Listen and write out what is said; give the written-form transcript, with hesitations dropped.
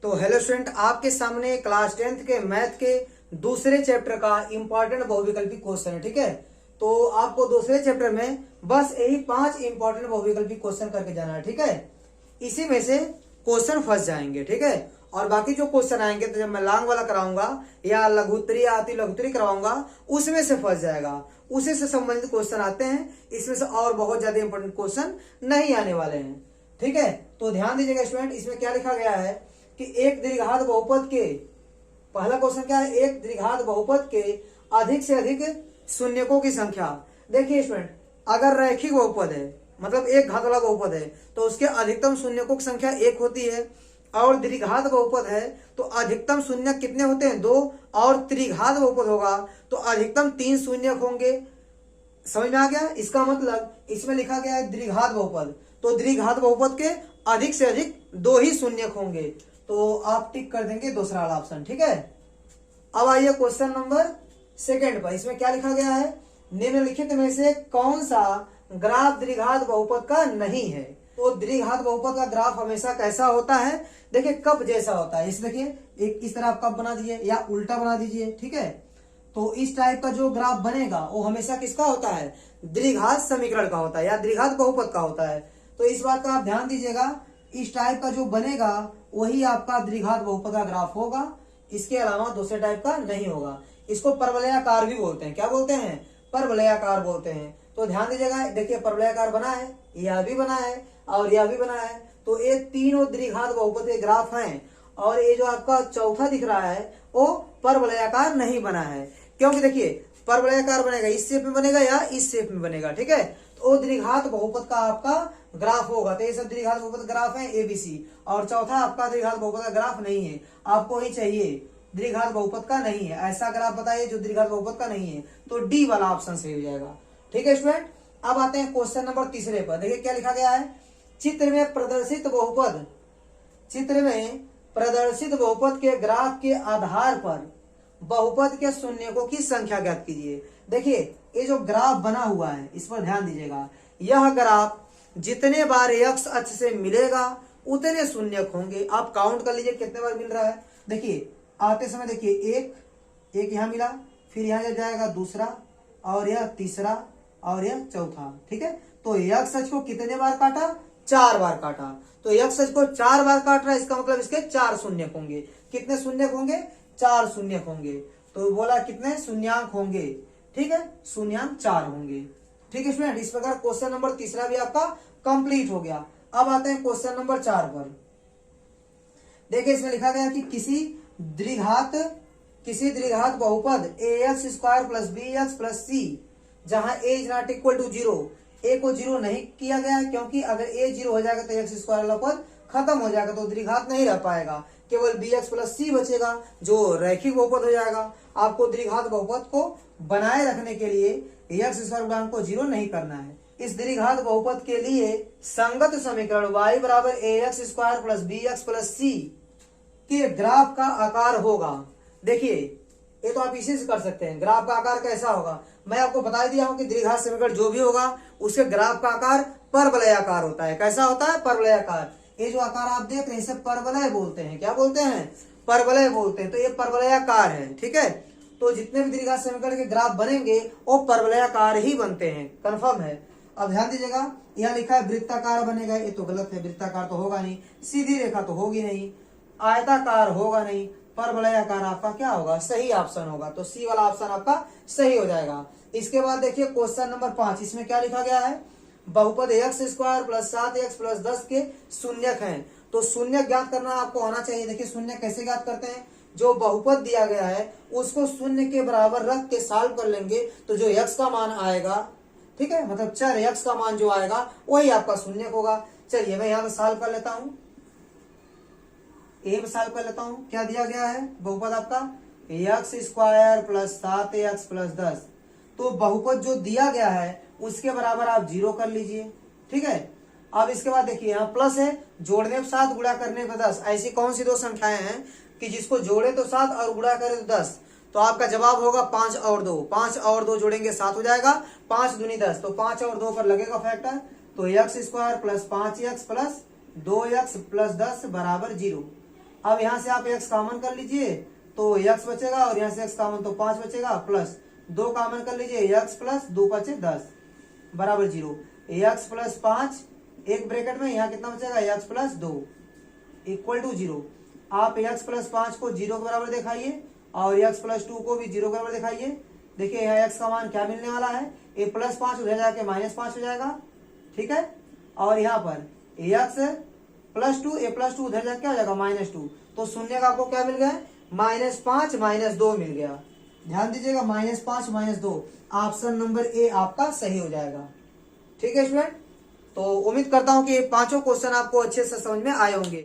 तो hello student, आपके सामने क्लास 10th के मैथ के दूसरे चैप्टर का इंपॉर्टेंट बहुविकल्पी क्वेश्चन है। ठीक है, तो आपको दूसरे चैप्टर में बस यही 5 इंपॉर्टेंट बहुविकल्पी क्वेश्चन करके जाना है। ठीक है, इसी में से क्वेश्चन फंस जाएंगे। ठीक है, और बाकी जो क्वेश्चन आएंगे तो जब मैं लॉन्ग वाला कराऊंगा या लघुत्तरी या अति लघुत्तरी करवाऊंगा उसमें से फंस जाएगा। उसी से संबंधित क्वेश्चन आते हैं, इसमें से और बहुत ज्यादा इंपॉर्टेंट क्वेश्चन नहीं आने वाले हैं। ठीक है, तो ध्यान दीजिएगा स्टूडेंट, इसमें क्या लिखा गया है कि एक द्विघात बहुपद के, पहला क्वेश्चन क्या है, एक द्विघात बहुपद के अधिक से अधिक शून्यकों की संख्या। देखिए स्टूडेंट, अगर रैखिक बहुपद है मतलब एक घात वाला बहुपद है तो उसके अधिकतम शून्यकों की संख्या 1 होती है, और द्विघात बहुपद है तो अधिकतम शून्यक कितने होते हैं, 2, और त्रिघात बहुपद होगा तो अधिकतम 3 शून्यक होंगे। समझ में आ गया? इसका मतलब इसमें लिखा गया है द्विघात बहुपद, तो द्विघात बहुपद के अधिक से अधिक 2 ही शून्यक होंगे, तो आप टिक कर देंगे दूसरा वाला ऑप्शन। ठीक है, अब आइए क्वेश्चन नंबर 2 पर। इसमें क्या लिखा गया है, निम्नलिखित में से कौन सा ग्राफ द्विघात बहुपद का नहीं है। तो द्विघात बहुपद का ग्राफ हमेशा कैसा होता है, देखिए कप जैसा होता है। इस देखिए एक इस तरह आप कप बना दीजिए या उल्टा बना दीजिए। ठीक है, तो इस टाइप का जो ग्राफ बनेगा वो हमेशा किसका होता है, द्विघात समीकरण का होता है या द्विघात बहुपद का होता है। तो इस बात का आप ध्यान दीजिएगा, इस टाइप का जो बनेगा वही आपका द्विघात बहुपद का ग्राफ होगा, इसके अलावा दूसरे टाइप का नहीं होगा। इसको परवलयाकार भी बोलते हैं। क्या बोलते हैं? परवलयाकार बोलते हैं। तो ध्यान दीजिएगा, देखिए परवलयाकार बना है, यह भी बना है और यह भी बना है, तो ये तीनों द्विघात बहुपद के ग्राफ हैं। और ये जो आपका चौथा दिख रहा है वो परवलयाकार नहीं बना है, क्योंकि देखिए परवलयाकार बनेगा इस शेप में बनेगा या इस शेप में बनेगा। ठीक है, तो द्विघात बहुपद का आपका ग्राफ होगा। तो ये सब द्विघात बहुपद ग्राफ है ABC, और चौथा आपका द्विघात बहुपद का ग्राफ नहीं है। आपको ही चाहिए द्विघात बहुपद का नहीं है, ऐसा ग्राफ बताइए जो द्विघात बहुपद का नहीं है, तो डी वाला ऑप्शन सही हो जाएगा। ठीक है स्टूडेंट, अब आते हैं क्वेश्चन नंबर 3 पर। देखिए क्या लिखा गया है, चित्र में प्रदर्शित बहुपद के ग्राफ के आधार पर बहुपद के शून्यकों की संख्या ज्ञात कीजिए। देखिए ये जो ग्राफ बना हुआ है इस पर ध्यान दीजिएगा, यह ग्राफ जितने बार x अक्ष से मिलेगा उतने शून्यक होंगे। आप काउंट कर लीजिए कितने बार मिल रहा है। देखिए आते समय देखिए एक यहाँ मिला, फिर यहाँ जब जाएगा दूसरा, और यह तीसरा, और यह चौथा। ठीक है, तो x अक्ष को कितने बार काटा, 4 बार काटा। तो x अक्ष को 4 बार काट रहा है, इसका मतलब इसके 4 शून्यक होंगे। कितने शून्यक होंगे, 4 शून्यक होंगे। तो बोला कितने शून्यांक होंगे, ठीक है, शून्यांक 4 होंगे। ठीक है स्टूडेंट, इस प्रकार क्वेश्चन नंबर 3 भी आपका कंप्लीट हो गया। अब आते हैं क्वेश्चन नंबर 4 पर। देखिए इसमें लिखा गया कि किसी द्विघात बहुपद ax² + bx + c जहां a is not equal to 0, a को 0 नहीं किया गया है, क्योंकि अगर a 0 हो जाएगा तो x² वाला पद खत्म हो जाएगा, तो द्विघात नहीं रह पाएगा, केवल bx + c बचेगा जो रैखिक बहुपद हो जाएगा। आपको द्विघात बहुपद को बनाए रखने के लिए x² गुणांक को 0 नहीं करना है। इस द्विघात बहुपद के लिए संगत समीकरण y = ax² + bx + c के ग्राफ का आकार होगा। देखिए ये तो आप इसी से कर सकते हैं, ग्राफ का आकार कैसा होगा मैं आपको बता दिया हूं कि द्विघात समीकरण जो भी होगा उसके ग्राफ का आकार परवलयाकार होता है। कैसा होता है, परवलयाकार। ये जो आकार आप देख रहे हैं इसे परवलय बोलते हैं। क्या बोलते हैं, परवलय बोलते हैं। तो ये परवलयाकार है। ठीक है, तो जितने भी द्विघात समीकरण के ग्राफ बनेंगे वो परवलयाकार ही बनते हैं, कंफर्म है। अब ध्यान दीजिएगा, यहाँ लिखा है वृत्ताकार बनेगा, ये तो गलत है, वृत्ताकार तो होगा नहीं, सीधी रेखा तो होगी नहीं, आयताकार होगा नहीं, परवलयाकार आपका क्या होगा, सही ऑप्शन होगा। तो सी वाला ऑप्शन आपका सही हो जाएगा। इसके बाद देखिए क्वेश्चन नंबर 5, इसमें क्या लिखा गया है, बहुपद x² + 7x + 10 के शून्यक हैं। तो शून्यक ज्ञात करना आपको आना चाहिए। देखिए शून्य कैसे ज्ञात करते हैं, जो बहुपद दिया गया है उसको शून्य के बराबर रख के सॉल्व कर लेंगे तो जो x का मान आएगा, ठीक है, मतलब चर x का मान जो आएगा वही आपका शून्यक होगा। चलिए मैं यहाँ पे सॉल्व कर लेता हूँ, सॉल्व कर लेता हूँ। क्या दिया गया है, बहुपद आपका x² + 7x + 10। तो बहुपद जो दिया गया है उसके बराबर आप 0 कर लीजिए। ठीक है, अब इसके बाद देखिए यहाँ प्लस है, जोड़ने पर 7 गुणा करने पर 10। ऐसी कौन सी दो संख्याएं हैं कि जिसको जोड़े तो 7 और गुणा करे तो 10। तो आपका जवाब होगा 5 और 2। 5 और 2 जोड़ेंगे 7 हो जाएगा, 5 दूनी 10, तो 5 और 2 पर लगेगा फैक्टर। तो x² + 5x + 2x + 10 = 0। अब यहाँ से आप x कॉमन कर लीजिए तो x बचेगा, और यहाँ से x कॉमन तो 5 बचेगा, प्लस 2 कॉमन कर लीजिए, x प्लस 2 5 10 बराबर 0। x प्लस 5 एक ब्रैकेट में, यहाँ कितना बचेगा x प्लस 2 इक्वल टू 0। आप x प्लस 5 को 0 के बराबर दिखाइए और x प्लस 2 को भी 0 के बराबर दिखाइए। देखिए यहाँ x का मान क्या मिलने वाला है, a प्लस 5 उधर जाके -5 हो जाएगा, ठीक है। और यहाँ पर x प्लस 2 a प्लस 2 उधर जाके क्या हो जाएगा -2, तो शून्य का आपको क्या मिल गया, -5 -2 मिल गया। ध्यान दीजिएगा, -5 -2 ऑप्शन नंबर ए आपका सही हो जाएगा। ठीक है स्टूडेंट, तो उम्मीद करता हूँ कि ये पांचों क्वेश्चन आपको अच्छे से समझ में आए होंगे।